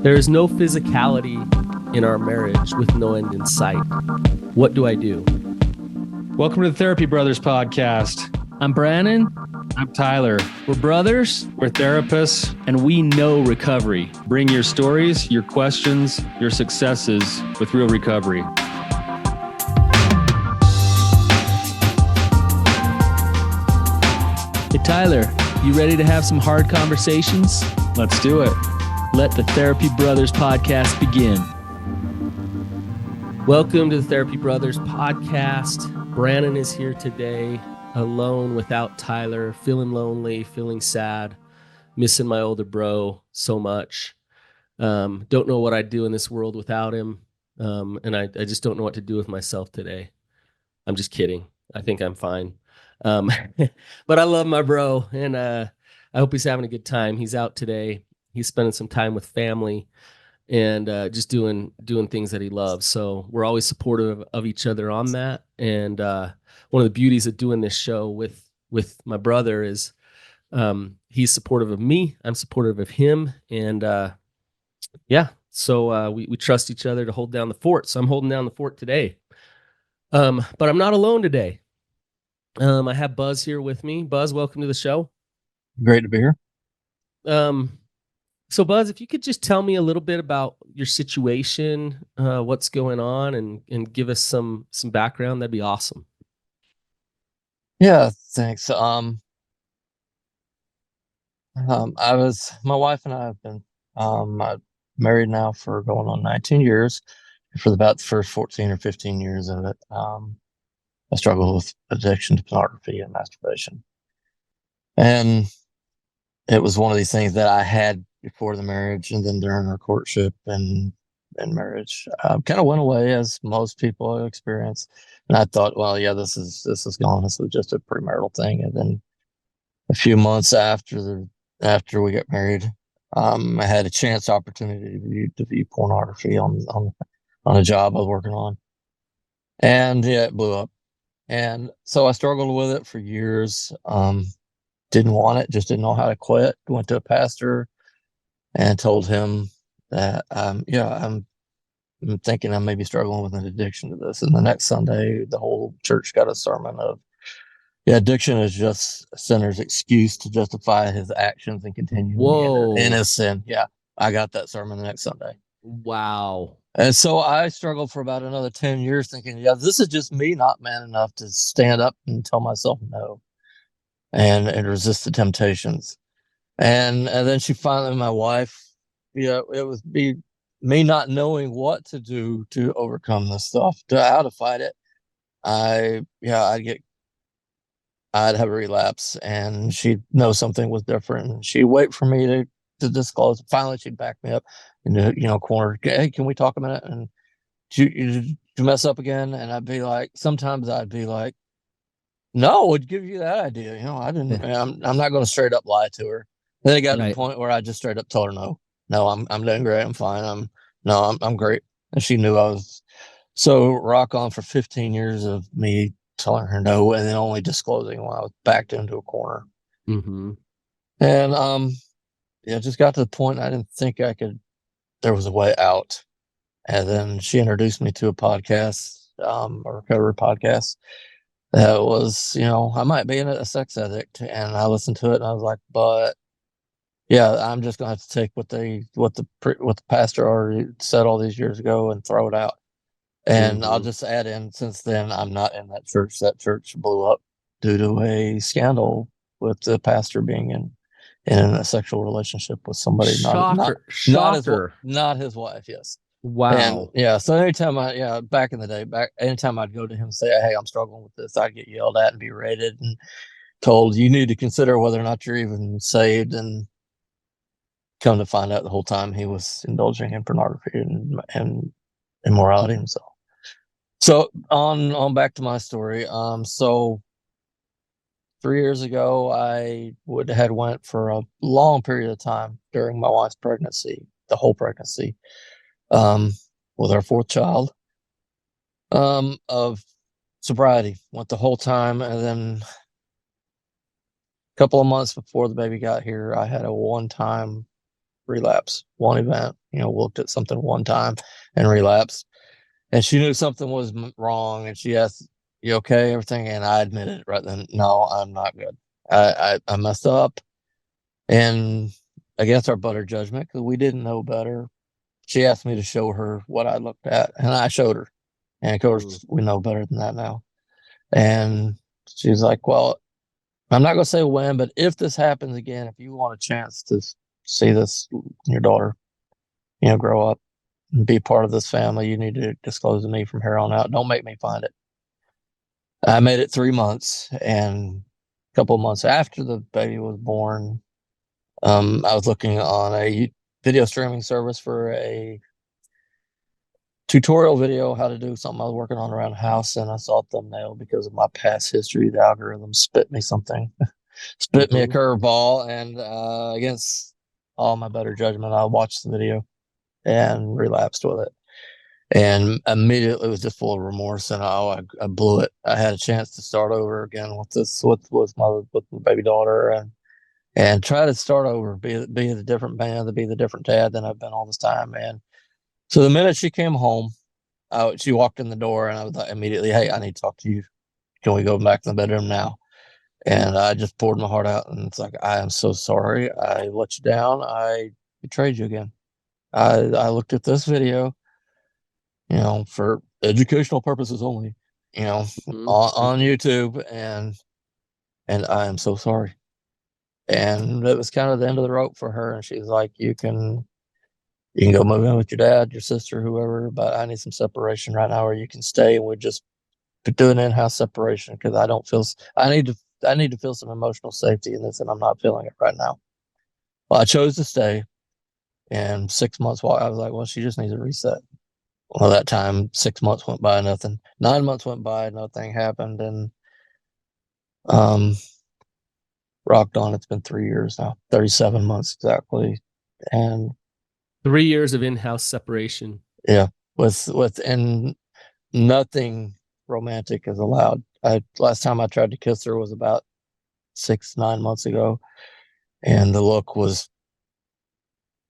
There is no physicality in our marriage with no end in sight. What do I do? Welcome to the Therapy Brothers podcast. I'm Brannon. I'm Tyler. We're brothers. We're therapists. And we know recovery. Bring your stories, your questions, your successes with real recovery. Hey, Tyler, you ready to have some hard conversations? Let's do it. Let the Therapy Brothers podcast begin. Welcome to the Therapy Brothers podcast. Brannon is here today, alone without Tyler, feeling lonely, feeling sad, missing my older bro so much. Don't know what I'd do in this world without him. And I just don't know what to do with myself today. I'm just kidding. I think I'm fine. But I love my bro, and I hope he's having a good time. He's out today. He's spending some time with family and just doing things that he loves. So we're always supportive of each other on that. And one of the beauties of doing this show with my brother is he's supportive of me. I'm supportive of him. And so we trust each other to hold down the fort. So I'm holding down the fort today. But I'm not alone today. I have Buzz here with me. Buzz, welcome to the show. Great to be here. So Buzz, if you could just tell me a little bit about your situation, what's going on, and give us some background, that'd be awesome. Yeah, thanks. My wife and I have been married now for going on 19 years. For about the first 14 or 15 years of it, I struggled with addiction to pornography and masturbation. And it was one of these things that I had before the marriage, and then during our courtship and marriage, kind of went away, as most people experience. And I thought, well, yeah, this is gone. This was just a premarital thing. And then a few months after we got married, I had a opportunity to view pornography on a job I was working on, and yeah, it blew up. And so I struggled with it for years. Didn't want it, just didn't know how to quit. Went to a pastor and told him that, I'm thinking I may be struggling with an addiction to this. And the next Sunday, the whole church got a sermon of, addiction is just a sinner's excuse to justify his actions and continue in his sin. Yeah, I got that sermon the next Sunday. Wow. And so I struggled for about another 10 years thinking, this is just me not man enough to stand up and tell myself no and resist the temptations. And then she finally, my wife, it was me not knowing what to do to overcome this stuff, how to fight it. I'd have a relapse, and she'd know something was different, and she'd wait for me to disclose. Finally, she'd back me up into, corner. Hey, can we talk a minute? And you mess up again? And sometimes I'd be like, no, what'd give you that idea? I didn't. I'm not going to straight up lie to her. Then it got to the point where I just straight up told her no, I'm doing great. I'm fine. I'm great. And she knew I was. So rock on for 15 years of me telling her no, and then only disclosing when I was backed into a corner. Mm-hmm. And it just got to the point I didn't think there was a way out. And then she introduced me to a podcast, a recovery podcast. That was, I might be a sex addict, and I listened to it, and I was like, but yeah, I'm just gonna have to take what the pastor already said all these years ago and throw it out. And I'll just add in, since then, I'm not in that church. That church blew up due to a scandal with the pastor being in a sexual relationship with somebody. Shocker. Not his wife. Yes. Wow. And so anytime back in the day, anytime I'd go to him and say, hey, I'm struggling with this, I'd get yelled at and be rated and told, you need to consider whether or not you're even saved. And come to find out, the whole time he was indulging in pornography and immorality himself. So on back to my story. So 3 years ago, I had went for a long period of time during my wife's pregnancy, the whole pregnancy, with our fourth child, of sobriety. Went the whole time, and then a couple of months before the baby got here, I had a one-time relapse. One event, looked at something one time and relapsed. And she knew something was wrong, and she asked, "You okay? Everything?" And I admitted right then, "No, I'm not good. I messed up." And against our better judgment, because we didn't know better, she asked me to show her what I looked at, and I showed her. And of course, we know better than that now. And she's like, "Well, I'm not going to say when, but if this happens again, if you want a chance to see this, your daughter, grow up and be part of this family, you need to disclose to me from here on out. Don't make me find it." I made it 3 months, and a couple of months after the baby was born, I was looking on a video streaming service for a tutorial video how to do something I was working on around the house, and I saw a thumbnail. Because of my past history, the algorithm spit me something, spit me a curveball, and against all my better judgment, I watched the video and relapsed with it, and immediately was just full of remorse, and I blew it. I had a chance to start over again with my baby daughter, and try to start over, be the different man, to be the different dad than I've been all this time. And so the minute she came home, she walked in the door, and I was like, immediately, "Hey, I need to talk to you. Can we go back to the bedroom now?" And I just poured my heart out, and it's like, "I am so sorry. I let you down. I betrayed you again. I looked at this video, for educational purposes only, on YouTube, and I am so sorry." And it was kind of the end of the rope for her. And she's like, "You can go move in with your dad, your sister, whoever, but I need some separation right now, or you can stay and we just do an in-house separation, because I need to feel some emotional safety in this, and I'm not feeling it right now." Well, I chose to stay, and 6 months while I was like, "Well, she just needs a reset." Well, that time, 6 months went by, nothing. 9 months went by, nothing happened, and rocked on. It's been 3 years now, 37 months exactly, and 3 years of in-house separation. yeah, and nothing romantic is allowed. Last time I tried to kiss her was about 9 months ago, and the look was,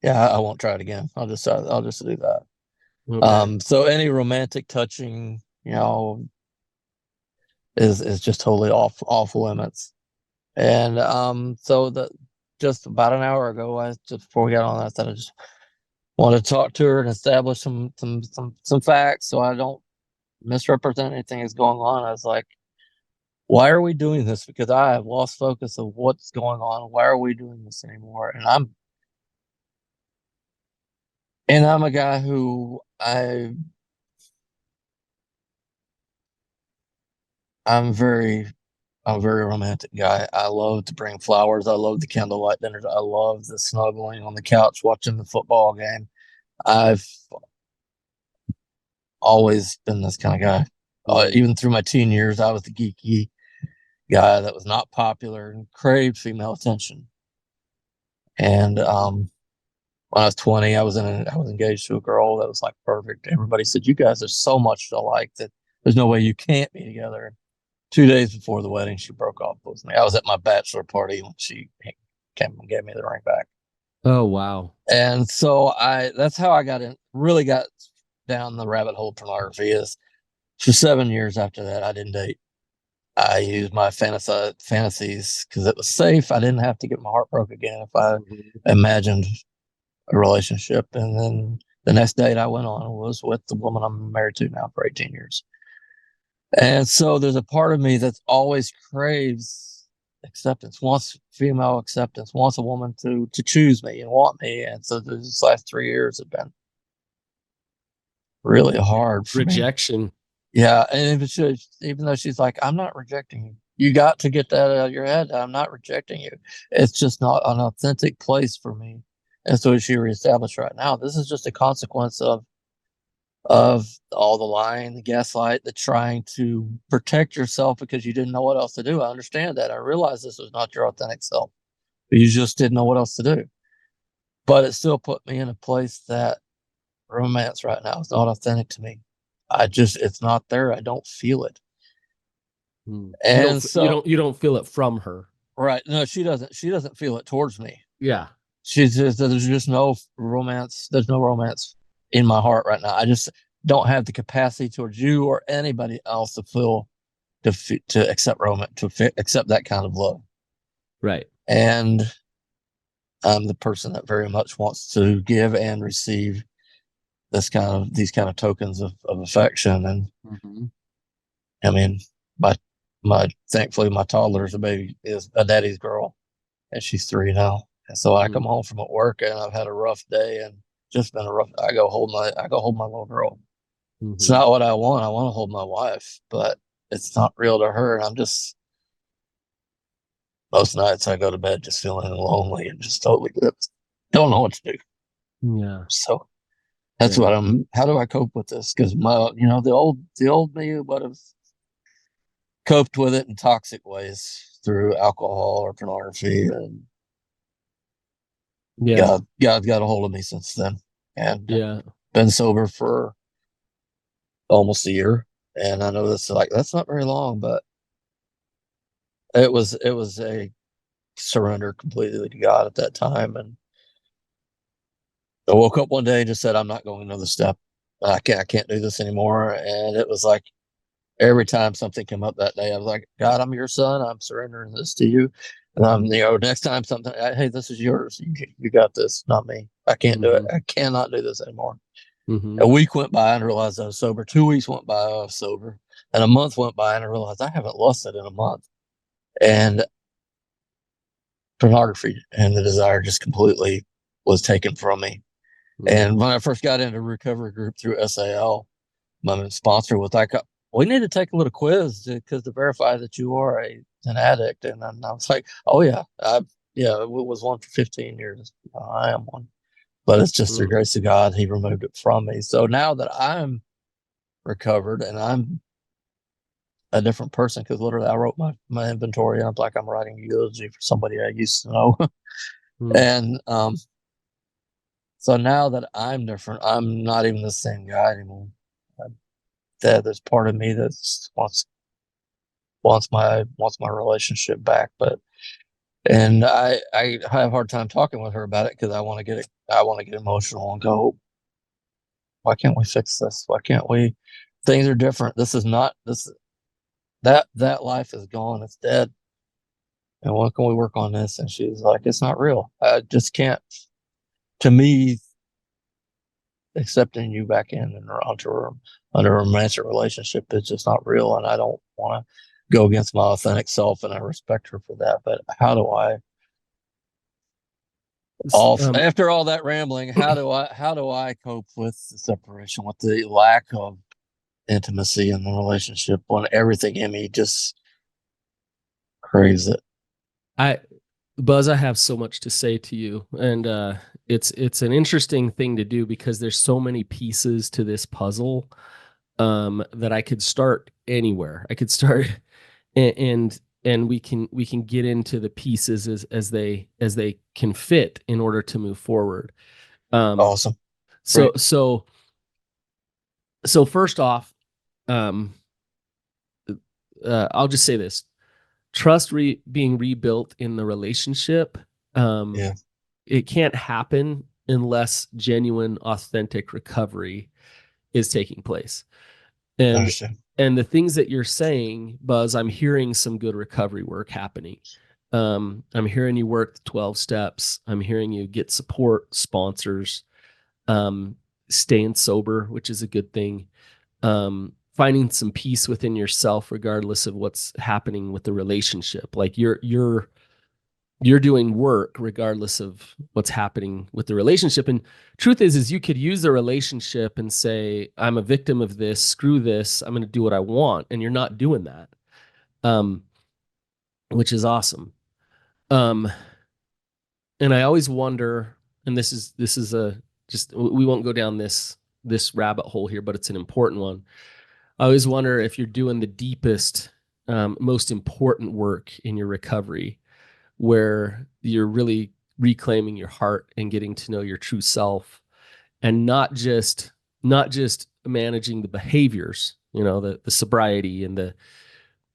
"Yeah, I won't try it again. I'll just do that." Okay. So any romantic touching, is just totally off limits. And so just about an hour ago, just before we got on, I said I just want to talk to her and establish some facts, so I don't misrepresent anything that's going on. I was like, "Why are we doing this? Because I have lost focus of what's going on. Why are we doing this anymore?" And I'm a guy who I'm I'm a very romantic guy. I love to bring flowers. I love the candlelight dinners. I love the snuggling on the couch watching the football game. I've always been this kind of guy. Even through my teen years, I was the geeky guy that was not popular and craved female attention. And when I was 20, I was engaged to a girl that was like perfect. Everybody said, "You guys are so much alike that there's no way you can't be together." 2 days before the wedding, she broke off with me. I was at my bachelor party when she came and gave me the ring back. Oh, wow. And so that's how I really got down the rabbit hole of pornography. Is for 7 years after that, I didn't date. I used my fantasies because it was safe. I didn't have to get my heart broke again if I imagined a relationship. And then the next date I went on was with the woman I'm married to now for 18 years. And so there's a part of me that's always craves acceptance, wants female acceptance, wants a woman to choose me and want me. And so these last 3 years have been really hard for me. Rejection. Yeah. And even though she's like, "I'm not rejecting you. You got to get that out of your head. I'm not rejecting you. It's just not an authentic place for me." And so she reestablished right now, this is just a consequence of all the lying, the gaslight, the trying to protect yourself because you didn't know what else to do. I understand that. I realized this was not your authentic self. You just didn't know what else to do. But it still put me in a place that romance right now is not authentic to me. It's not there. I don't feel it. And you don't feel it from her. right. No, she doesn't feel it towards me. Yeah. there's just no romance. There's no romance in my heart right now. I just don't have the capacity towards you or anybody else to feel to accept romance, accept that kind of love. Right. And I'm the person that very much wants to give and receive these kind of tokens of affection. And Mm-hmm. I mean, my thankfully my toddler is a daddy's girl, and she's 3 now. And so I come home from work and I've had a rough day and just been a rough. I go hold my little girl. It's Mm-hmm. not what I want. I want to hold my wife, but it's not real to her. And I'm just most nights I go to bed just feeling lonely and just totally don't know what to do. Yeah. So that's Yeah. how do I cope with this? Because the old me would have coped with it in toxic ways through alcohol or pornography, and Yeah. God's got a hold of me since then, and Yeah. been sober for almost a year. And I know that's not very long, but it was a surrender completely to God at that time. And I woke up one day and just said, I'm not going another step. I can't do this anymore. And it was like every time something came up that day, I was like, God, I'm your son. I'm surrendering this to you. And next time something, hey, this is yours. You got this, not me. I can't do it. Mm-hmm. I cannot do this anymore. Mm-hmm. A week went by and I realized I was sober. 2 weeks went by, I was sober. And a month went by and I realized I haven't lusted in a month. And pornography and the desire just completely was taken from me. Mm-hmm. And when I first got into recovery group through SAL, my sponsor was like, we need to take a little quiz to verify that you are an addict. And I was like, oh yeah, it was one for 15 years. I am one, but it's just through grace of God, he removed it from me. So now that I'm recovered and I'm a different person, because literally I wrote my inventory and I'm like, I'm writing a eulogy for somebody I used to know. Mm-hmm. And so now that I'm different, I'm not even the same guy anymore. There's part of me that wants my relationship back, but and I have a hard time talking with her about it because I want to get emotional and go, why can't we fix this? Why can't we? Things are different. This is not this that life is gone. It's dead. And why can we work on this? And she's like, it's not real. I just can't. To me, accepting you back in and under a romantic relationship is just not real, and I don't want to go against my authentic self, and I respect her for that. But how do I after all that rambling, how do I cope with the separation, with the lack of intimacy in the relationship when everything in me just craves it? I Buzz, I have so much to say to you, and it's an interesting thing to do because there's so many pieces to this puzzle that I could start anywhere. I could start and we can get into the pieces as they can fit in order to move forward. Um, Awesome. so Great. so so first off, um, I'll just say this: trust being rebuilt in the relationship. Um, Yeah. it can't happen unless genuine, authentic recovery is taking place. I And understand. and the things that you're saying, Buzz, I'm hearing some good recovery work happening. I'm hearing you work the 12 steps. I'm hearing you get support, sponsors, um, staying sober, which is a good thing. Finding some peace within yourself, regardless of what's happening with the relationship. Like you're doing work regardless of what's happening with the relationship. And truth is you could use the relationship and say, I'm a victim of this, screw this, I'm going to do what I want. And you're not doing that. Um, which is awesome. Um, and I always wonder, and this is a just we won't go down this rabbit hole here, but it's an important one. I always wonder if you're doing the deepest, most important work in your recovery, where you're really reclaiming your heart and getting to know your true self, and not just managing the behaviors, the sobriety and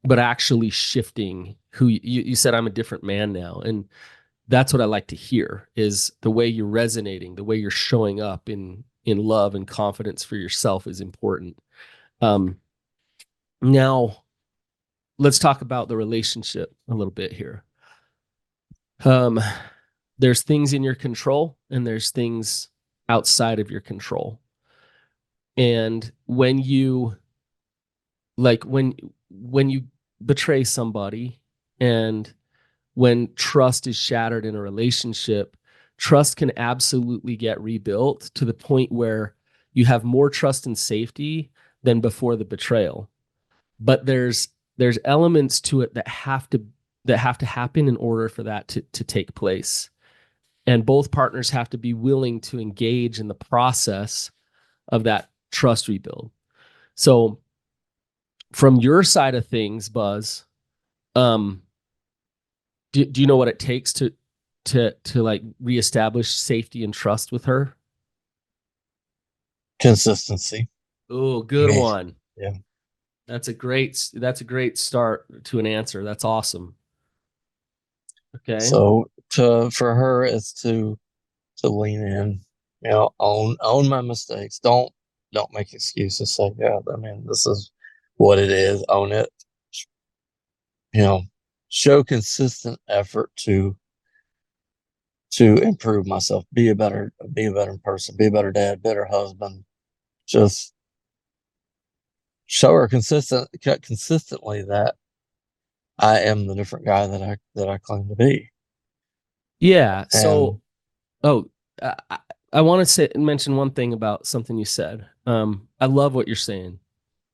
but actually shifting who you said, I'm a different man now. And that's what I like to hear, is the way you're resonating, the way you're showing up in love and confidence for yourself is important. Now let's talk about the relationship a little bit here. There's things in your control and there's things outside of your control. And when you when you betray somebody, and when trust is shattered in a relationship, trust can absolutely get rebuilt to the point where you have more trust and safety than before the betrayal. But there's elements to it that have to happen in order for that to take place. And both partners have to be willing to engage in the process of that trust rebuild. So from your side of things, Buzz, do you know what it takes to like reestablish safety and trust with her? Consistency. Oh, good one. Yeah. That's a great start to an answer. That's awesome. Okay. So for her, it's to lean in, own my mistakes. Don't make excuses. Say, yeah, I mean, this is what it is. Own it. Show consistent effort to improve myself, be a better person, be a better dad, better husband. Just show her consistently that I am the different guy that I claim to be. Yeah. So, I want to mention one thing about something you said. I love what you're saying.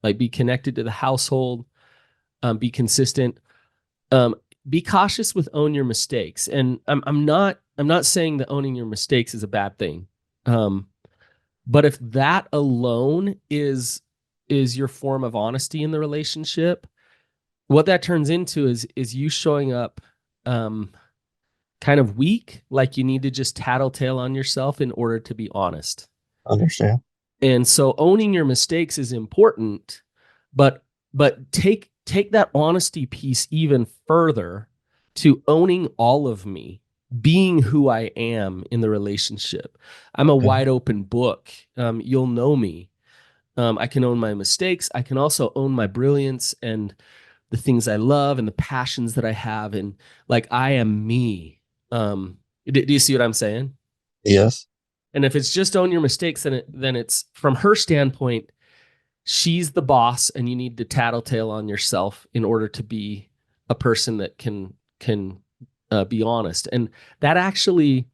Like, be connected to the household, be consistent, be cautious with own your mistakes. And I'm not saying that owning your mistakes is a bad thing. But if that alone is your form of honesty in the relationship, what that turns into is you showing up kind of weak, like you need to just tattletale on yourself in order to be honest. Understand. And so owning your mistakes is important, but take that honesty piece even further to owning all of me, being who I am in the relationship. I'm a wide open book. You'll know me. I can own my mistakes. I can also own my brilliance and the things I love and the passions that I have. And like, I am me. Do you see what I'm saying? Yes. And if it's just own your mistakes, then it's from her standpoint, she's the boss, and you need to tattletale on yourself in order to be a person that can be honest. And that actually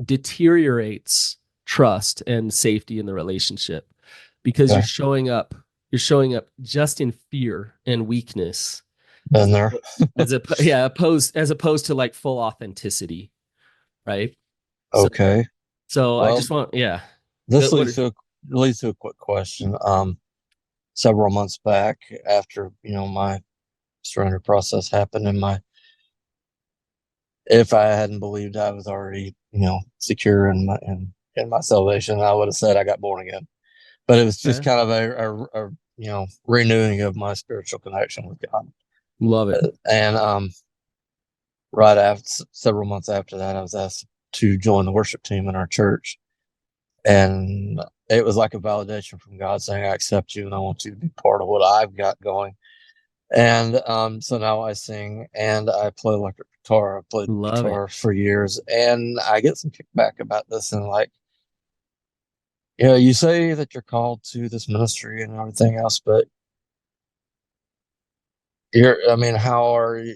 deteriorates trust and safety in the relationship, because you're showing up just in fear and weakness. Been there. As opposed to like full authenticity, right? Okay. So well, I just want, this leads to a quick question. Several months back, after my surrender process happened, and if I hadn't believed I was already secure in my salvation, I would have said I got born again. But it was just kind of a renewing of my spiritual connection with God. Love it. And right after, several months after that, I was asked to join the worship team in our church, and it was like a validation from God saying, I accept you and I want you to be part of what I've got going. And so now I sing and I play electric guitar. I've played guitar for years, and I get some kickback about this, and like, you say that you're called to this ministry and everything else, but how are you?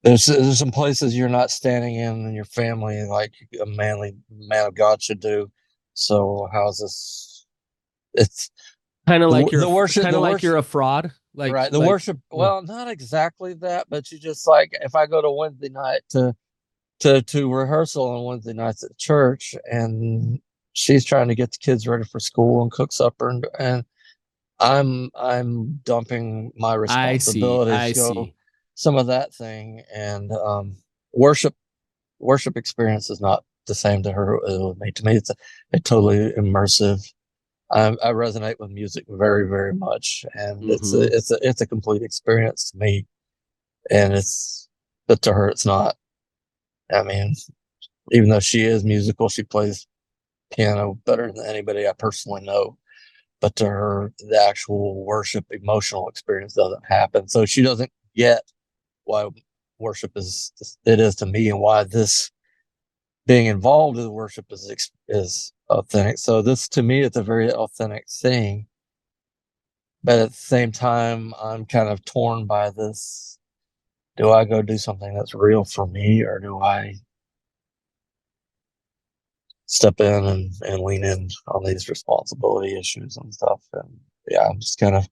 There's some places you're not standing in your family like a manly man of God should do. So how's this? It's kind of like you're a fraud. Like, right. The worship. Well, not exactly that, but you just like, if I go to Wednesday night to rehearsal on Wednesday nights at church, and she's trying to get the kids ready for school and cook supper, and I'm dumping my responsibilities. I see. Some of that thing, and worship experience is not the same to her with me. To me, it's a totally immersive. I resonate with music very, very much, and it's a complete experience to me, and it's but to her, it's not. I mean, even though she is musical, she plays piano better than anybody I personally know. But to her, the actual worship emotional experience doesn't happen. So she doesn't get why worship is to me, and why this being involved in worship is authentic. So this to me, it's a very authentic thing. But at the same time, I'm kind of torn by this. Do I go do something that's real for me, or do I step in and lean in on these responsibility issues and stuff? And yeah, I'm just kind of,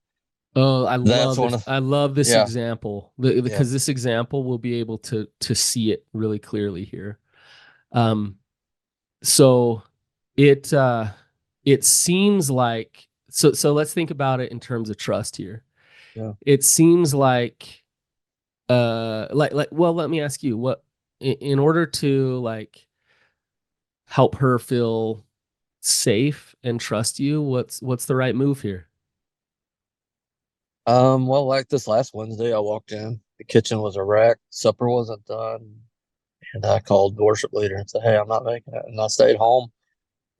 Oh, that's one of, I love this yeah, example yeah. because this example will be able to see it really clearly here. Um, so it it seems like so let's think about it in terms of trust here. Yeah. It seems like well, let me ask you what in order to like help her feel safe and trust you, what's the right move here? Well, like this last Wednesday, I walked in, the kitchen was a wreck, supper wasn't done, and I called the worship leader and said, "Hey, I'm not making it." And I stayed home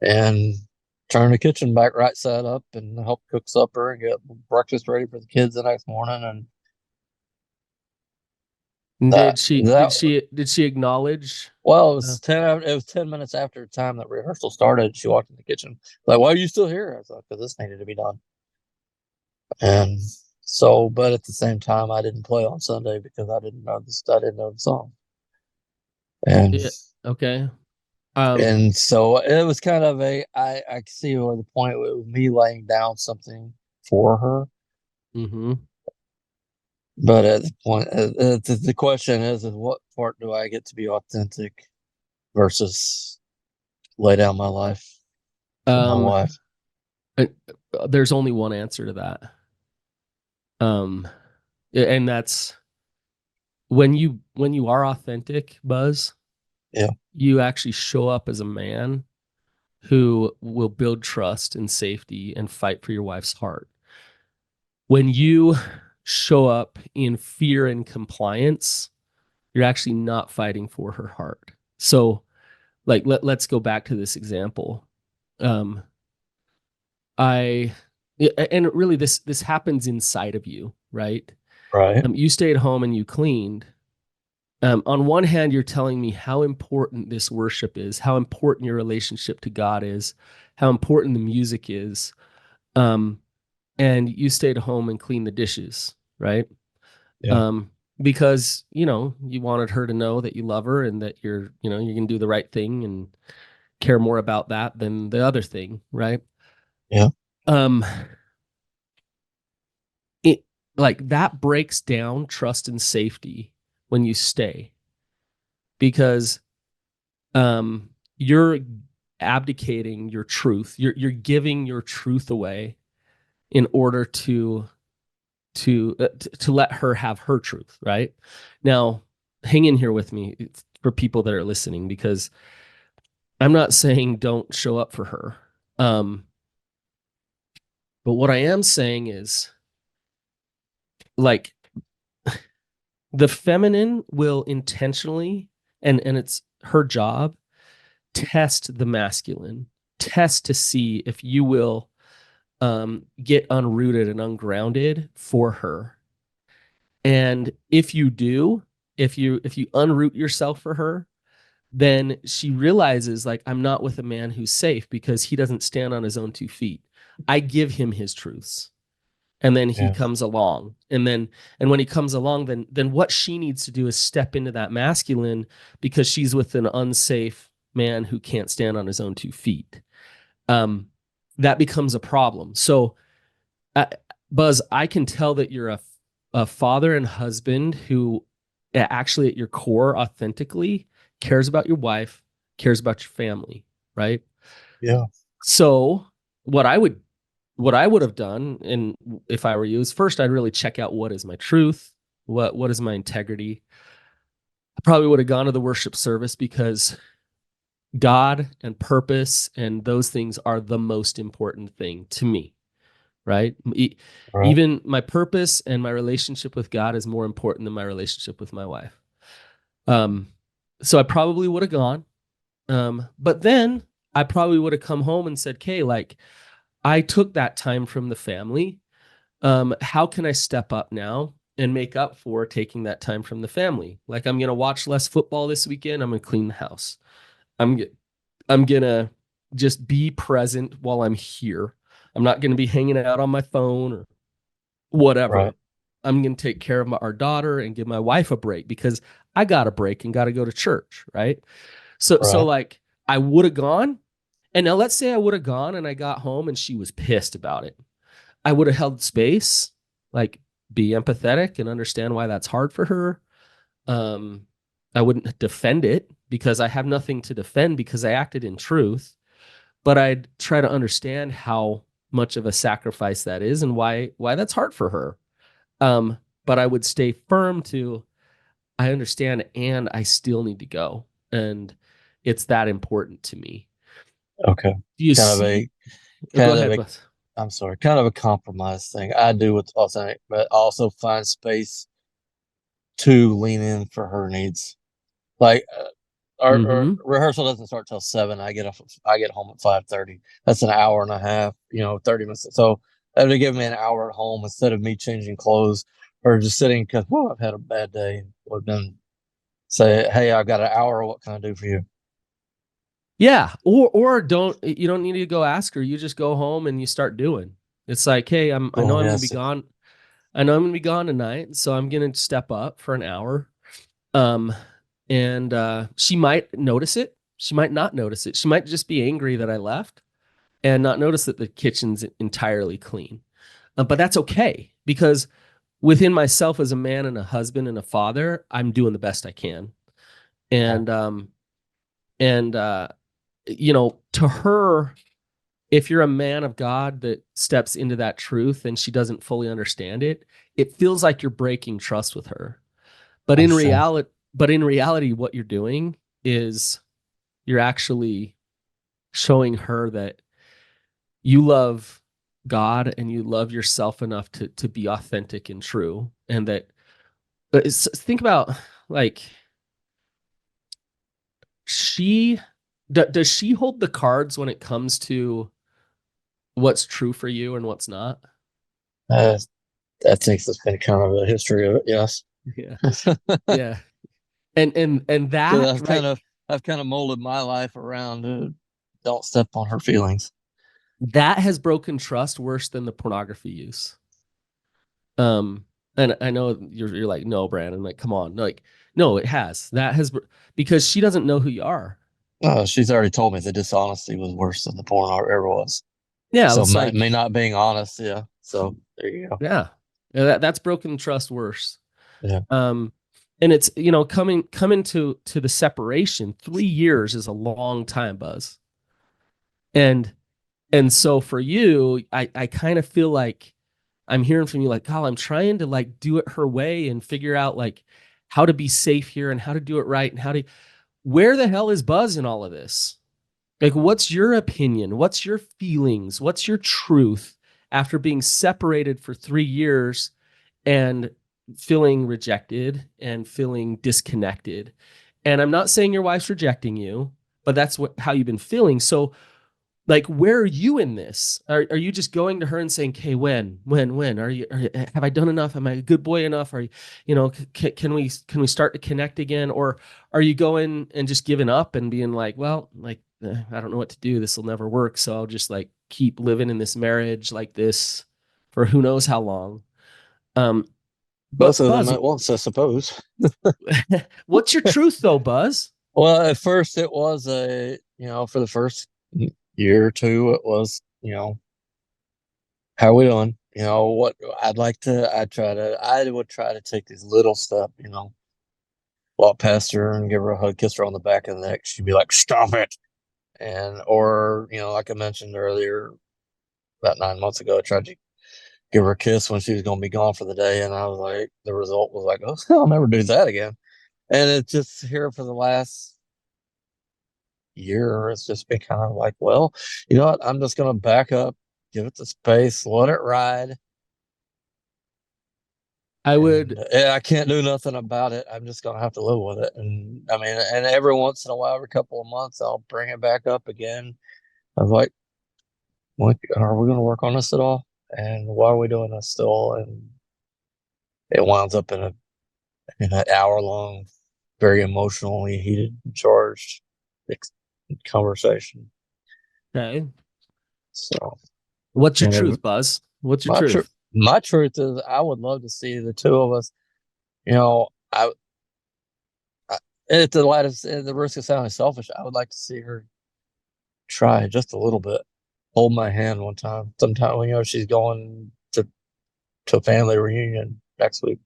and turned the kitchen back right side up and helped cook supper and get breakfast ready for the kids the next morning. And that that Did she acknowledge well, uh, it was 10 minutes after the time that rehearsal started. She walked in the kitchen like, "Why are you still here?" I thought, "Because this needed to be done." And so, but at the same time, I didn't play on Sunday because I didn't know this. I didn't know the song, and yeah, okay. Um and so it was kind of I see where the point was me laying down something for her. mhm. But at the point, the question is what part do I get to be authentic versus lay down my life for my um wife? uh, there's only one answer to that. Um and that's when you are authentic, Buzz, Yeah, you actually show up as a man who will build trust and safety and fight for your wife's heart. When you show up in fear and compliance, you're actually not fighting for her heart. So, like, let's go back to this example. Um, I, and really, this happens inside of you, right? right. You stayed home and you cleaned. On one hand, you're telling me how important this worship is, how important your relationship to God is, how important the music is. Um, and you stayed home and cleaned the dishes, right? Yeah, Um, because you wanted her to know that you love her and that you're gonna do the right thing and care more about that than the other thing, right? yeah, Um, it like that breaks down trust and safety when you stay because you're abdicating your truth. You're giving your truth away in order to let her have her truth, right? Now, hang in here with me for people that are listening because I'm not saying don't show up for her. Um, but what I am saying is like the feminine will intentionally and it's her job test the masculine, test to see if you will get unrooted and ungrounded for her. And if you do, if you unroot yourself for her, then she realizes like I'm not with a man who's safe because he doesn't stand on his own 2 feet. I give him his truths. And then he yeah, comes along. And when he comes along, then what she needs to do is step into that masculine because she's with an unsafe man who can't stand on his own 2 feet. Um, that becomes a problem. So uh, Buzz, I can tell that you're a father and husband who actually at your core authentically cares about your wife, cares about your family, right? yeah, So what I would have done, and if I were you, is first I'd really check out what is my truth, what is my integrity. I probably would have gone to the worship service because God and purpose and those things are the most important thing to me, right? right. Even my purpose and my relationship with God is more important than my relationship with my wife. So I probably would have gone. But then I probably would have come home and said, "Okay, like I took that time from the family. How can I step up now and make up for taking that time from the family? Like I'm gonna watch less football this weekend. I'm gonna clean the house. I'm I'm gonna just be present while I'm here. I'm not gonna be hanging out on my phone or Right. whatever. I'm gonna take care of our daughter and give my wife a break because I got a break and got to go to church, right? So Right. like I would have gone, and now let's say I would have gone and I got home and she was pissed about it. I would have held space, like be empathetic and understand why that's hard for her. Um, I wouldn't defend it because I have nothing to defend because I acted in truth, but I'd try to understand how much of a sacrifice that is and why that's hard for her. But I would stay firm to I understand and I still need to go. And it's that important to me. Okay. Do you Kind of see? a Go kind of ahead, a Buzz. I'm sorry, kind of a compromise thing. I do what's authentic, but also find space to lean in for her needs. Like our Mm-hmm. rehearsal doesn't start till 7. I get home at 5:30. That's an hour and a half, 30 minutes. So that would give me an hour at home instead of me changing clothes or just sitting because I've had a bad day. Would then say, hey, I've got an hour. What can I do for you? Yeah. Or don't you don't need to go ask her. You just go home and you start doing. It's like, hey, I know Well, I'm gonna be yes. gone. I know I'm gonna be gone tonight, so I'm gonna step up for an hour. Um, and she might notice it. She might not notice it. She might just be angry that I left and not notice that the kitchen's entirely clean. But that's okay because within myself as a man and a husband and a father, I'm doing the best I can. Yeah. And and to her, if you're a man of God that steps into that truth and she doesn't fully understand it, it feels like you're breaking trust with her. But I'm in sure. reality, what you're doing is you're actually showing her that you love God and you love yourself enough to be authentic and true, and that think about like she does she hold the cards when it comes to what's true for you and what's not? Uh, I think that's been kind of a history of it. Yes. Yeah, Because yeah, and that right, I've kind of molded my life around don't step on her feelings. that has broken trust worse than the pornography use. Um, and I know you're like, no, Brandon, like, come on, like, no, it has that has because she doesn't know who you are. She's already told me the dishonesty was worse than the porn I ever was. Yeah, So it's like, me not being honest, yeah. So there you go. yeah, that's broken trust worse. Yeah. Um, and it's coming to the separation. 3 years is a long time, Buzz. And so for you, I kind of feel like I'm hearing from you like, God, I'm trying to like do it her way and figure out like how to be safe here and how to do it right and how to where the hell is Buzz in all of this? Like, what's your opinion? What's your feelings? What's your truth after being separated for 3 years and feeling rejected and feeling disconnected? And I'm not saying your wife's rejecting you, but that's how you've been feeling. So like where are you in this? Are you just going to her and saying, "Okay, when have I done enough? Am I a good boy enough? Are you, can we start to connect again?" Or are you going and just giving up and being like, "Well, like I don't know what to do. This will never work, so I'll just like keep living in this marriage like this for who knows how long." Um, Both but of them Buzz, at once, I suppose. what's your truth though, Buzz? Well, at first it was for the first year or two, it was, how are we doing? What I would try to take these little steps, walk past her and give her a hug, kiss her on the back of the neck. She'd be like, stop it. Or, like I mentioned earlier, about 9 months ago, I tried to give her a kiss when she was going to be gone for the day. And I was like, the result was like, oh, I'll never do that again. And it's just here for the last year. It's just been kind of like, well, you know what? I'm just going to back up, give it the space, let it ride. I would. And I can't do nothing about it. I'm just gonna have to live with it. And I mean, and every once in a while, every couple of months, I'll bring it back up again. I'm like, what, are we gonna work on this at all? And why are we doing this still? And it winds up in an hour long, very emotionally heated, charged conversation. Okay. So, What's your and truth, Buzz? What's your my truth? my truth is, I would love to see the two of us. You know, I at the risk of sounding selfish, I would like to see her try just a little bit. Hold my hand one time. Sometime, she's going to a family reunion next week.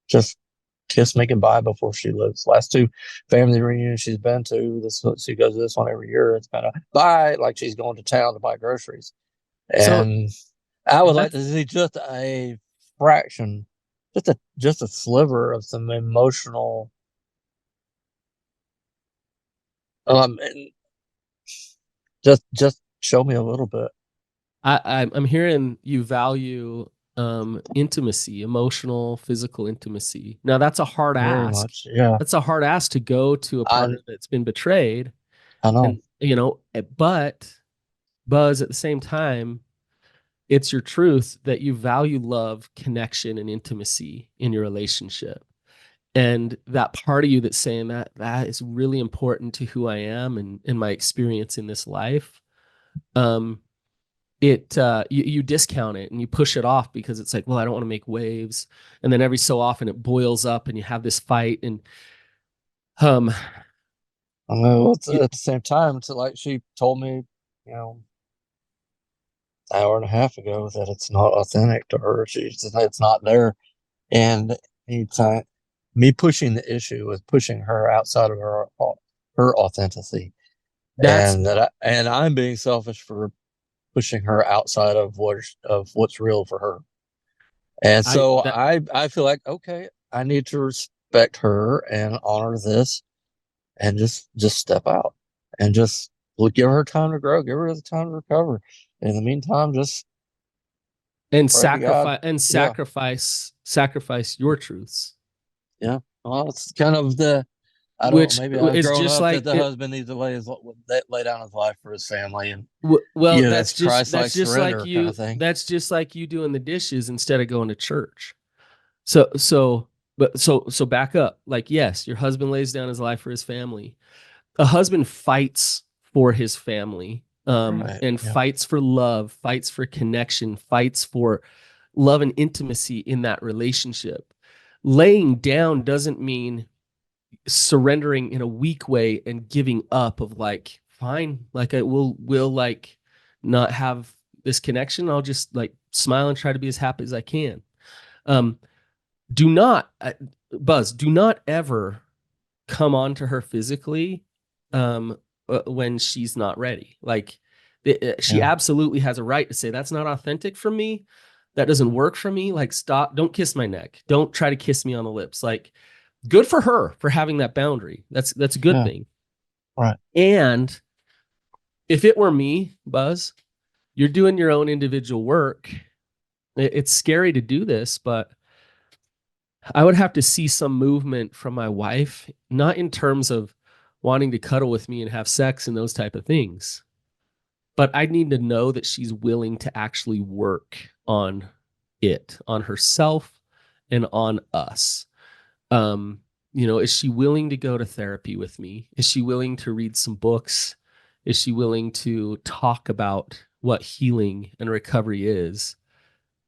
Just kiss me goodbye before she leaves. Last two family reunions she's been to, she goes to this one every year. It's kind of bye, like she's going to town to buy groceries. So And I would like that's to see just a fraction, just a sliver of some emotional. And just show me a little bit. I'm hearing you value intimacy, emotional, physical intimacy. Now that's a hard Very ask. much, yeah. That's a hard ask to go to a I partner that's been betrayed. I know. And but Buzz, at the same time, it's your truth that you value love, connection, and intimacy in your relationship. And that part of you that's saying that is really important to who I am and in my experience in this life. Um, you discount it and you push it off because it's like, well, I don't want to make waves. And then every so often it boils up and you have this fight. And um I know. you, At the same time, it's like she told me, you know, an hour and a half ago that it's not authentic to her. She said it's not there. And anytime me pushing the issue was pushing her outside of her authenticity, that's and I'm being selfish for pushing her outside of what's real for her. And I so that I feel like, okay, I need to respect her and honor this, and just step out and just give her time to grow, give her the time to recover. In the meantime, just and pray to God. Yeah, sacrifice your truths, yeah. Well, it's kind of the, I don't know. which Maybe I've is grown just up that like the it. husband needs to lay down his life for his family, and Well, that's Christ-like surrender kind of thing. that's just like you doing the dishes instead of going to church. So back up. Like, yes, your husband lays down his life for his family. A husband fights for his family, Right. and Yeah. fights for love, fights for connection, fights for love and intimacy in that relationship. Laying down doesn't mean surrendering in a weak way and giving up of like, fine, like I will like not have this connection. I'll just like smile and try to be as happy as I can. Um, do not, Buzz, do not ever come on to her physically um, when she's not ready. Like, she Yeah. absolutely has a right to say, that's not authentic for me. That doesn't work for me. Like, stop. Don't kiss my neck. Don't try to kiss me on the lips. Like, good for her for having that boundary. That's a good Yeah. thing. Right. And if it were me, Buzz, you're doing your own individual work. It's scary to do this, but I would have to see some movement from my wife, not in terms of wanting to cuddle with me and have sex and those type of things, but I need to know that she's willing to actually work on it, on herself and on us. Um, is she willing to go to therapy with me? Is she willing to read some books? Is she willing to talk about what healing and recovery is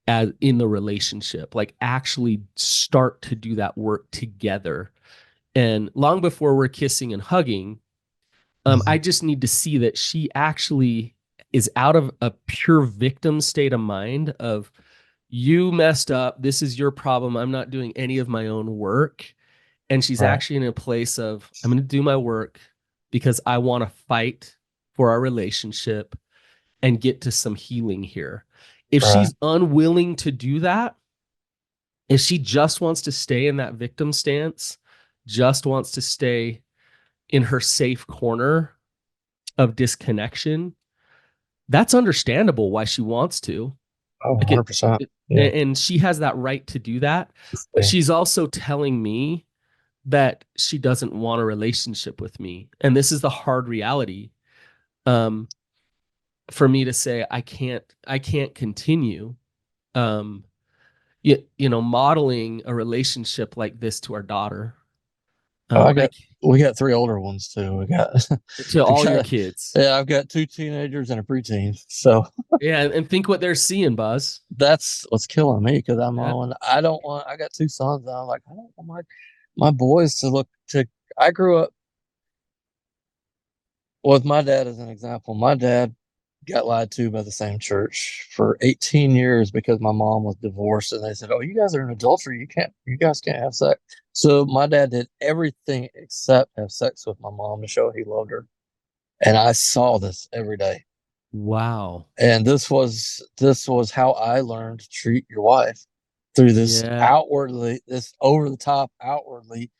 as in the relationship? Like, actually start to do that work together. And long before we're kissing and hugging, I Mhm. just need to see that she actually is out of a pure victim state of mind of, you messed up. This is your problem. I'm not doing any of my own work. And she's Right. actually in a place of, I'm going to do my work because I want to fight for our relationship and get to some healing here. If Right. she's unwilling to do that, if she just wants to stay in that victim stance, just wants to stay in her safe corner of disconnection, that's understandable why she wants to. Oh, Like it, 100%. it Yeah. and she has that right to do that, but she's also telling me that she doesn't want a relationship with me. And this is the hard reality. Um, for me to say I can't continue. Um, modeling a relationship like this to our daughter. Oh, I we got 3 older ones too. to We all your got, kids. yeah, I've got 2 teenagers and a preteen. So Yeah, and think what they're seeing, Buzz. that's what's killing me because Yeah. I got 2 sons and I'm like, I don't want my boys to look to, I grew up with my dad as an example. My dad got lied to by the same church for 18 years because my mom was divorced and they said, "Oh, you guys are in adultery. You guys can't have sex." So my dad did everything except have sex with my mom to show he loved her. And I saw this every day. Wow. And this was how I learned to treat your wife through Yeah. this over the top outwardly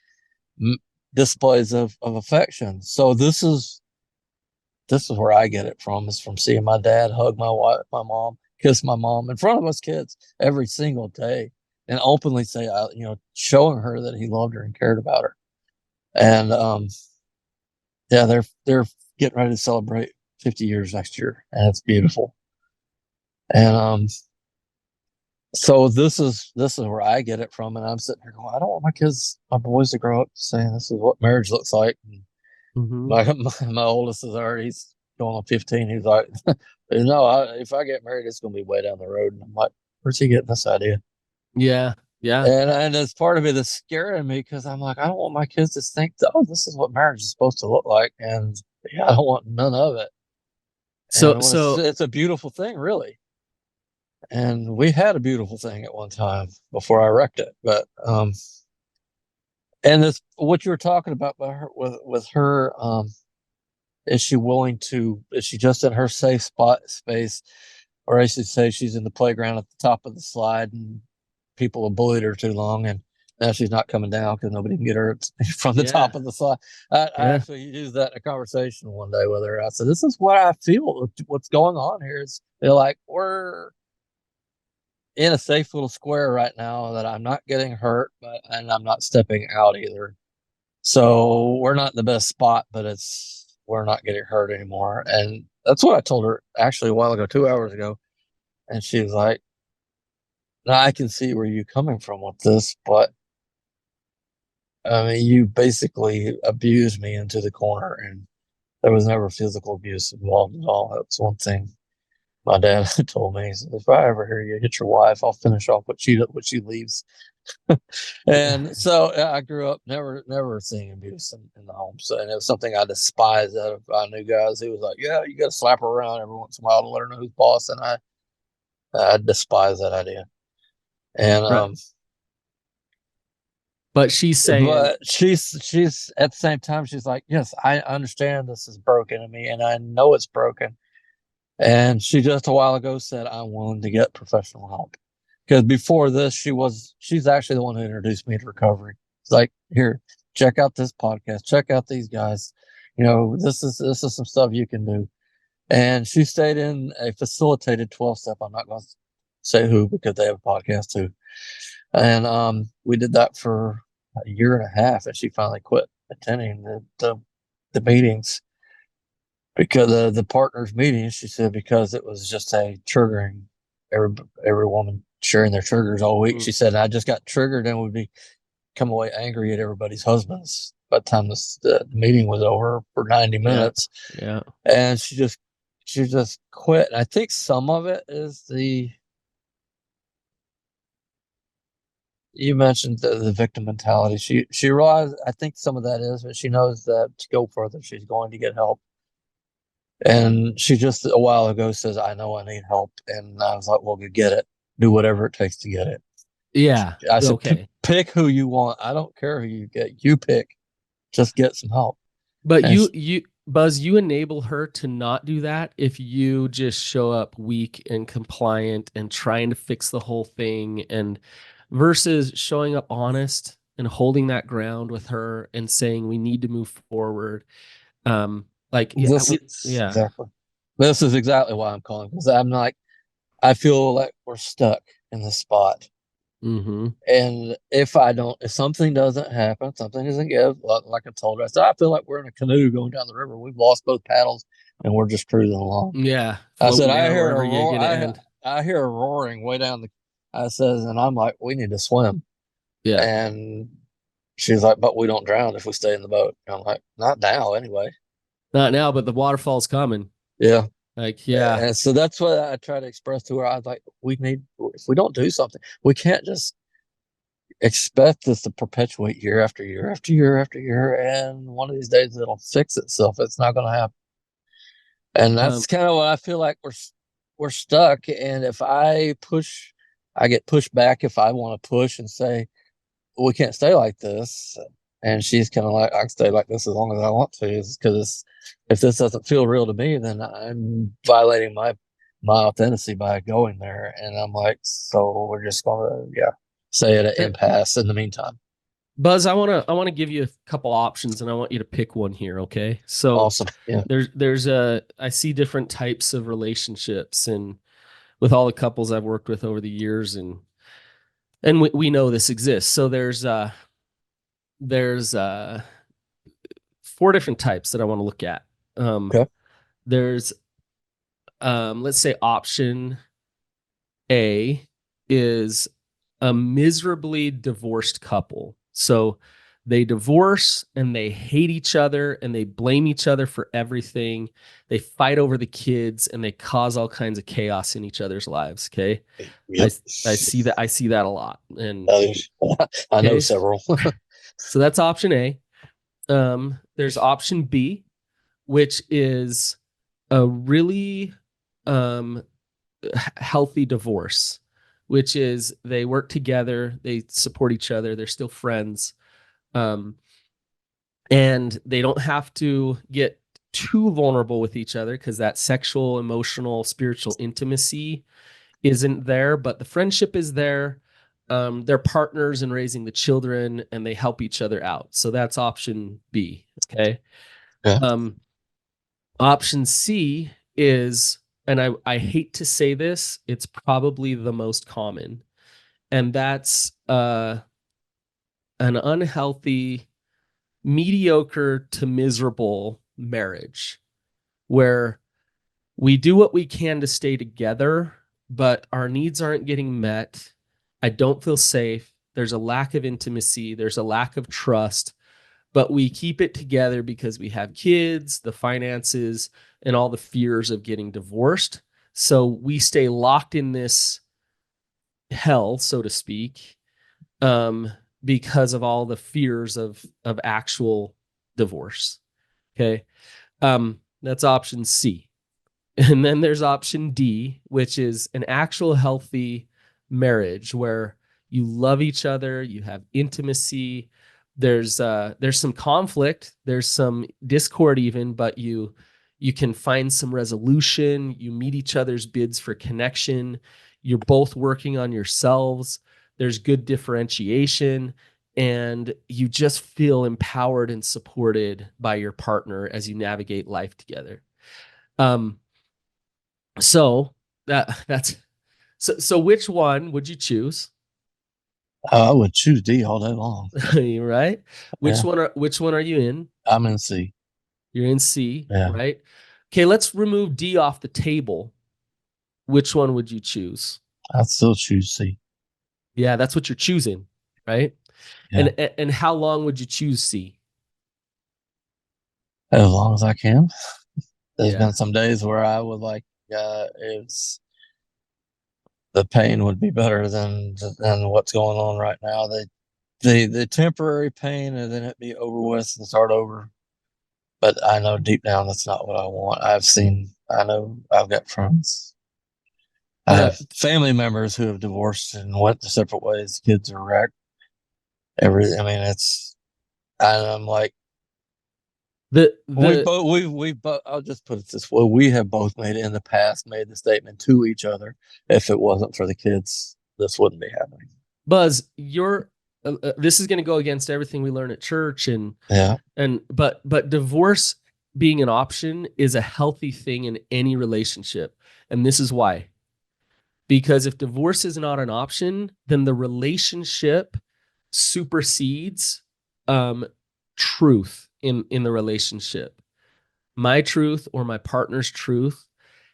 displays of affection. So this is where I get it from, is from seeing my dad hug my wife, my mom, kiss my mom in front of us kids every single day, and openly say, showing her that he loved her and cared about her. And yeah, they're getting ready to celebrate 50 years next year, and it's beautiful. And so this is where I get it from, and I'm sitting here going, I don't want my boys to grow up saying this is what marriage looks like. And Mm-hmm. my oldest is already going on 15. He's like, no, if I get married, it's going to be way down the road. And I'm like, where's he getting this idea? Yeah. Yeah. And it's part of it that's scaring me because I'm like, I don't want my kids to think that, oh, this is what marriage is supposed to look like. And yeah, I don't want none of it. So And when so it's a beautiful thing, really. And we had a beautiful thing at one time before I wrecked it. But and this what you were talking about by her, with her, is she just in her safe space, or I should say she's in the playground at the top of the slide and people have bullied her too long, and now she's not coming down because nobody can get her from the yeah. top of the slide. I Yeah. actually used that in a conversation one day with her. I said, this is what I feel, what's going on here is they're like, we're in a safe little square right now that I'm not getting hurt, and I'm not stepping out either. So we're not in the best spot, but we're not getting hurt anymore. And that's what I told her actually a while ago, 2 hours ago. And she was like, "Now I can see where you're coming from with this, but I mean, you basically abused me into the corner, and there was never physical abuse involved at all. That's one thing my dad told me. He said, if I ever hear you hit your wife, I'll finish off what she leaves." Yeah. And so I grew up never seeing abuse in the home. So, and it was something I despised out of I knew guys who was like, yeah, you got to slap her around every once in a while to let her know who's boss. And I despise that idea. And Right. But she's saying, but she's at the same time she's like, yes, I understand this is broken in me, and I know it's broken. And she just a while ago said, I'm willing to get professional help. Because before this, she's actually the one who introduced me to recovery. It's like, here, check out this podcast, check out these guys. This is some stuff you can do. And she stayed in a facilitated 12-step. I'm not going to say who because they have a podcast too. And we did that for a year and a half, and she finally quit attending the meetings because the partners meetings. She said because it was just a triggering, every woman sharing their triggers all week. mm, She said I just got triggered and would be come away angry at everybody's husbands by the time the meeting was over for 90 yeah, minutes. yeah, And she just quit. And I think some of it is you mentioned the victim mentality. She realized, I think some of that is, but she knows that to go further, she's going to get help. And she just a while ago says, I know I need help. And I was like, well, you get it. Do whatever it takes to get it. yeah. I said, Okay. pick who you want. I don't care who you get. You pick. Just get some help. But And Buzz, you enable her to not do that if you just show up weak and compliant and trying to fix the whole thing, and versus showing up honest and holding that ground with her and saying we need to move forward. Like, yeah, this is yeah, exactly this is exactly why I'm calling, because I'm like, I feel like we're stuck in the spot. Mm-hmm. And if something doesn't happen, something doesn't give, like I told her, I said, I feel like we're in a canoe going down the river. We've lost both paddles and we're just cruising along. Yeah. I said, Floating down wherever you're roar. gonna end. I hear a roaring way down I says, and I'm like, we need to swim. Yeah. And she's like, but we don't drown if we stay in the boat. And I'm like, not now anyway. Not now, but the waterfall's coming. Yeah. Like, yeah. And so that's what I try to express to her. I was like, if we don't do something, we can't just expect this to perpetuate year after year after year after year. And one of these days it'll fix itself. It's not going to happen. And that's kind of what I feel like we're stuck. And if I get pushed back if I want to push and say, we can't stay like this. And she's kind of like, I can stay like this as long as I want to, because if this doesn't feel real to me, then I'm violating my authenticity by going there. And I'm like, so we're just gonna stay at an impasse in the meantime. Buzz, I wanna give you a couple options and I want you to pick one here, okay? So Awesome. Yeah. I see different types of relationships and with all the couples I've worked with over the years and we know this exists. So there's 4 different types that I want to look at. Okay. There's let's say option A is a miserably divorced couple. So they divorce and they hate each other and they blame each other for everything. They fight over the kids and they cause all kinds of chaos in each other's lives. Okay. Yep. I see that a lot. And I know several. So that's option A. There's option B, which is a really healthy divorce, which is they work together, they support each other, they're still friends, and they don't have to get too vulnerable with each other because that sexual, emotional, spiritual intimacy isn't there, but the friendship is there. They're partners in raising the children and they help each other out. So that's option B. Okay. Yeah. Option C is, and I hate to say this, it's probably the most common, and that's an unhealthy, mediocre to miserable marriage where we do what we can to stay together, but our needs aren't getting met. I don't feel safe. There's a lack of intimacy. There's a lack of trust, but we keep it together because we have kids, the finances, and all the fears of getting divorced. So we stay locked in this hell, so to speak, because of all the fears of actual divorce. Okay. That's option C. And then there's option D, which is an actual healthy marriage where you love each other, you have intimacy. There's some conflict, there's some discord even, but you can find some resolution. You meet each other's bids for connection. You're both working on yourselves. There's good differentiation, and you just feel empowered and supported by your partner as you navigate life together. So which one would you choose? I would choose D all day long. Right? Which one are you in? I'm in C. You're in C, right? Okay, let's remove D off the table. Which one would you choose? I'd still choose C. Yeah, that's what you're choosing, right? Yeah. And how long would you choose C? As long as I can. There's been some days where I would like the pain would be better than what's going on right now. The temporary pain and then it be over with and start over. But I know deep down that's not what I want. I know I've got friends. I have family members who have divorced and went to separate ways. Kids are wrecked. I'm like, I'll just put it this way: we have both made the statement to each other. If it wasn't for the kids, this wouldn't be happening. Buzz, this is going to go against everything we learn at church, but divorce being an option is a healthy thing in any relationship, and this is why. Because if divorce is not an option, then the relationship supersedes truth in the relationship. My truth or my partner's truth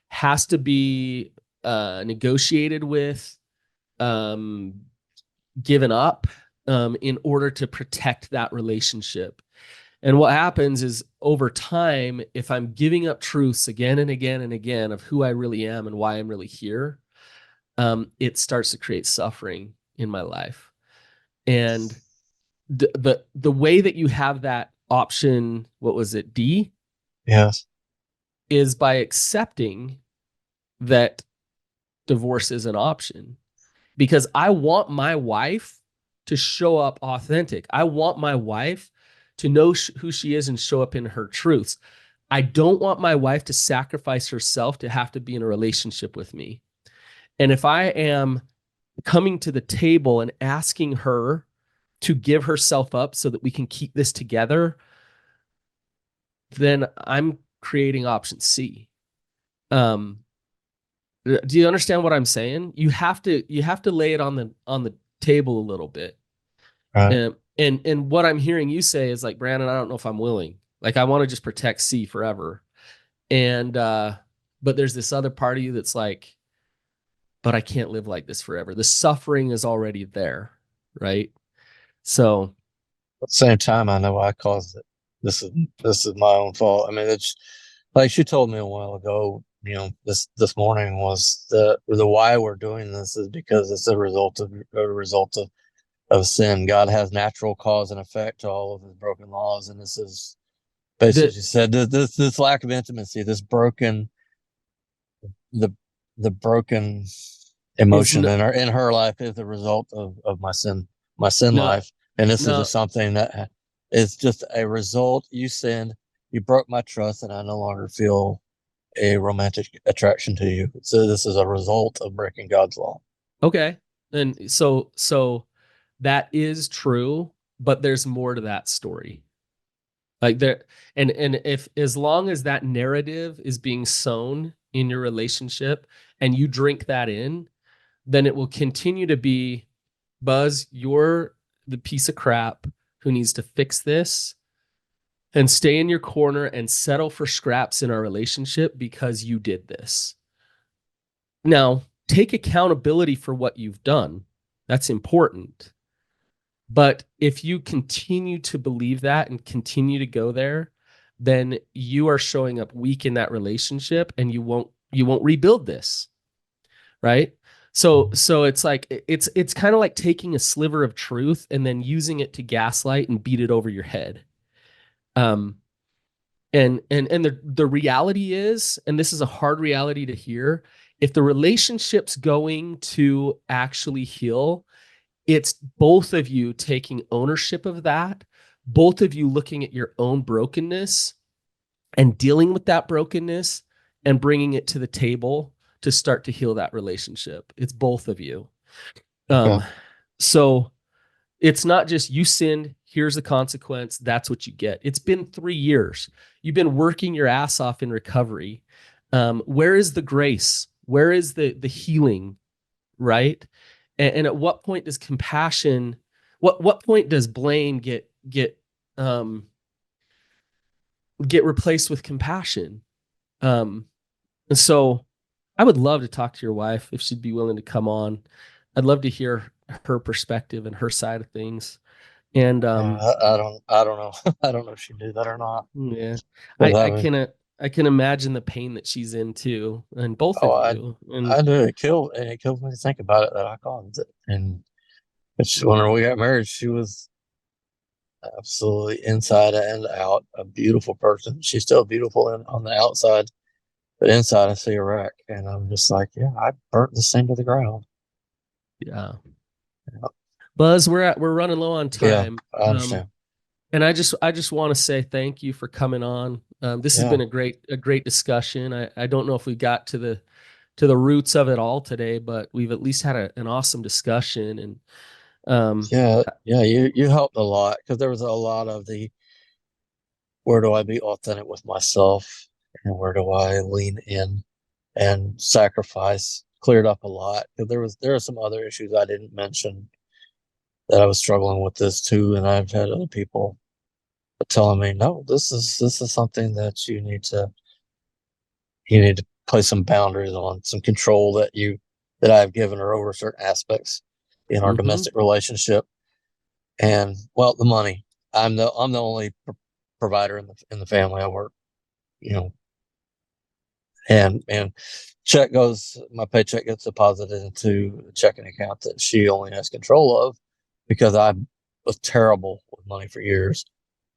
has to be negotiated with, given up, in order to protect that relationship. And what happens is over time, if I'm giving up truths again and again and again of who I really am and why I'm really here, it starts to create suffering in my life. And the way that you have that option, what was it, D? Yes. Is by accepting that divorce is an option. Because I want my wife to show up authentic. I want my wife to know who she is and show up in her truths. I don't want my wife to sacrifice herself to have to be in a relationship with me. And if I am coming to the table and asking her to give herself up so that we can keep this together, then I'm creating option C. Do you understand what I'm saying? You have to lay it on the table a little bit. Right. And what I'm hearing you say is like, Brannon, I don't know if I'm willing. Like, I want to just protect C forever. And but there's this other part of you that's like, but I can't live like this forever. The suffering is already there, right? So At the same time, I know I caused it. This is my own fault. I mean, it's like she told me a while ago. This morning was the why we're doing this is because it's a result of sin. God has natural cause and effect to all of his broken laws, and this is basically, the she said, this lack of intimacy, this broken the broken is emotion in her life is the result of my sin no life. And this is no just something that is just a result. You sinned, you broke my trust, and I no longer feel a romantic attraction to you. So this is a result of breaking God's law. okay. And so that is true, but there's more to that story. Like there, and if as long as that narrative is being sown in your relationship and you drink that in, then it will continue to be, Buzz, you're the piece of crap who needs to fix this and stay in your corner and settle for scraps in our relationship because you did this. Now, take accountability for what you've done. That's important. But if you continue to believe that and continue to go there, then you are showing up weak in that relationship and you won't rebuild this. Right? So it's like it's kind of like taking a sliver of truth and then using it to gaslight and beat it over your head. Um and the reality is, and this is a hard reality to hear, if the relationship's going to actually heal, it's both of you taking ownership of that, both of you looking at your own brokenness and dealing with that brokenness and bringing it to the table to start to heal that relationship. It's both of you. Okay. So it's not just you sinned, here's the consequence, that's what you get. It's been 3 years. You've been working your ass off in recovery. Where is the grace? Where is the healing, right? And at what point does compassion, what point does blame get replaced with compassion? And so I would love to talk to your wife if she'd be willing to come on. I'd love to hear her perspective and her side of things. And I don't know. I don't know if she knew that or not. yeah, But I can imagine the pain that she's in too, and both oh, of you. And I do. It kills me to think about it that I caused it. And when we got married, she was absolutely inside and out a beautiful person. She's still beautiful on the outside, but inside I see a wreck, and I'm just like, yeah, I burnt this thing to the ground. yeah, Yeah, Buzz, we're running low on yeah, time. I understand. And I just want to say thank you for coming on. This has Yeah, been a great discussion. I don't know if we got to the roots of it all today, but we've at least had an awesome discussion. And um, yeah. You helped a lot because there was a lot of the where do I be authentic with myself and where do I lean in and sacrifice cleared up a lot. Because there are some other issues I didn't mention that I was struggling with this too, and I've had other people telling me, no, this is something that you need to place some boundaries on, some control that I've given her over certain aspects in our domestic relationship. And well, the money. I'm the only provider in the family. I work, and my paycheck gets deposited into a checking account that she only has control of, because I was terrible with money for years.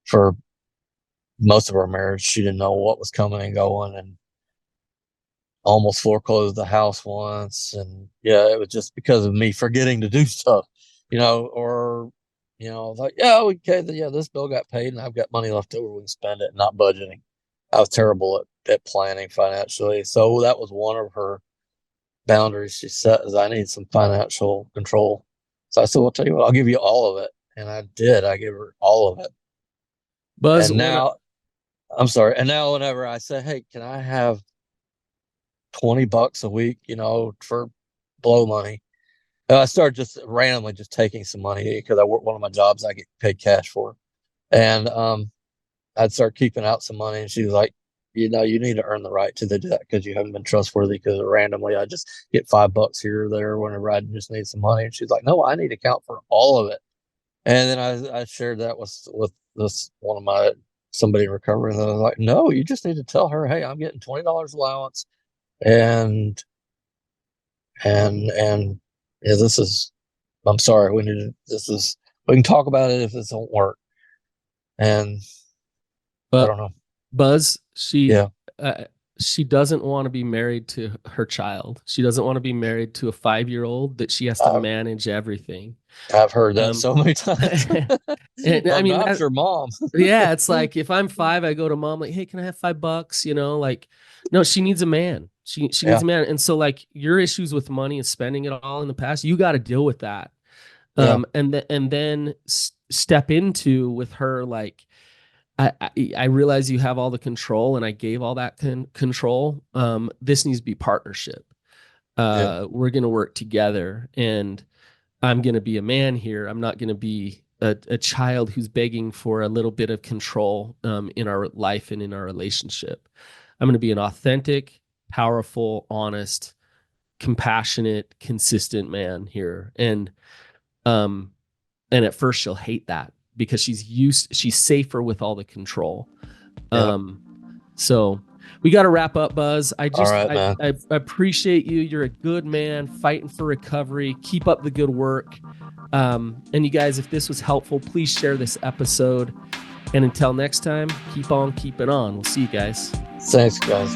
For most of our marriage, she didn't know what was coming and going, and almost foreclosed the house once. And yeah, it was just because of me forgetting to do stuff, or like, yeah, okay, yeah, this bill got paid and I've got money left over, we can spend it, not budgeting. I was terrible at planning financially. So that was one of her boundaries she set, is I need some financial control. So I said, well, I'll tell you what, I'll give you all of it. And I did. I gave her all of it. Buzz, And now, I'm sorry. And now whenever I say, hey, can I have $20 a week, for blow money, I started just randomly just taking some money, because I work one of my jobs I get paid cash for. And I'd start keeping out some money, and she was like, you need to earn the right to do that, because you haven't been trustworthy, because randomly I just get $5 here or there whenever I just need some money. And she's like, no, I need to account for all of it. And then I shared that with this somebody in recovery, and I was like, no, you just need to tell her, hey, I'm getting $20 allowance, and yeah, I'm sorry, we can talk about it if this don't work. And I don't know. Buzz, Yeah. she doesn't want to be married to her child. She doesn't want to be married to a 5-year-old that she has to manage everything. I've heard that so many times. And I mean, I'm sure mom. Yeah, it's like, if I'm 5, I go to mom like, hey, can I have $5? Like, no, she needs a man. She needs a man. And so, like, your issues with money and spending it all in the past, you got to deal with that. And then step into with her, like, I realize you have all the control, and I gave all that control. This needs to be partnership. We're going to work together, and I'm going to be a man here. I'm not going to be a child who's begging for a little bit of control in our life and in our relationship. I'm going to be an authentic, powerful, honest, compassionate, consistent man here. And at first she'll hate that, because she's safer with all the control. So we got to wrap up, Buzz. I appreciate you. You're a good man fighting for recovery. Keep up the good work. And you guys, if this was helpful, please share this episode. And until next time, keep on keeping on. We'll see you guys. Thanks, guys.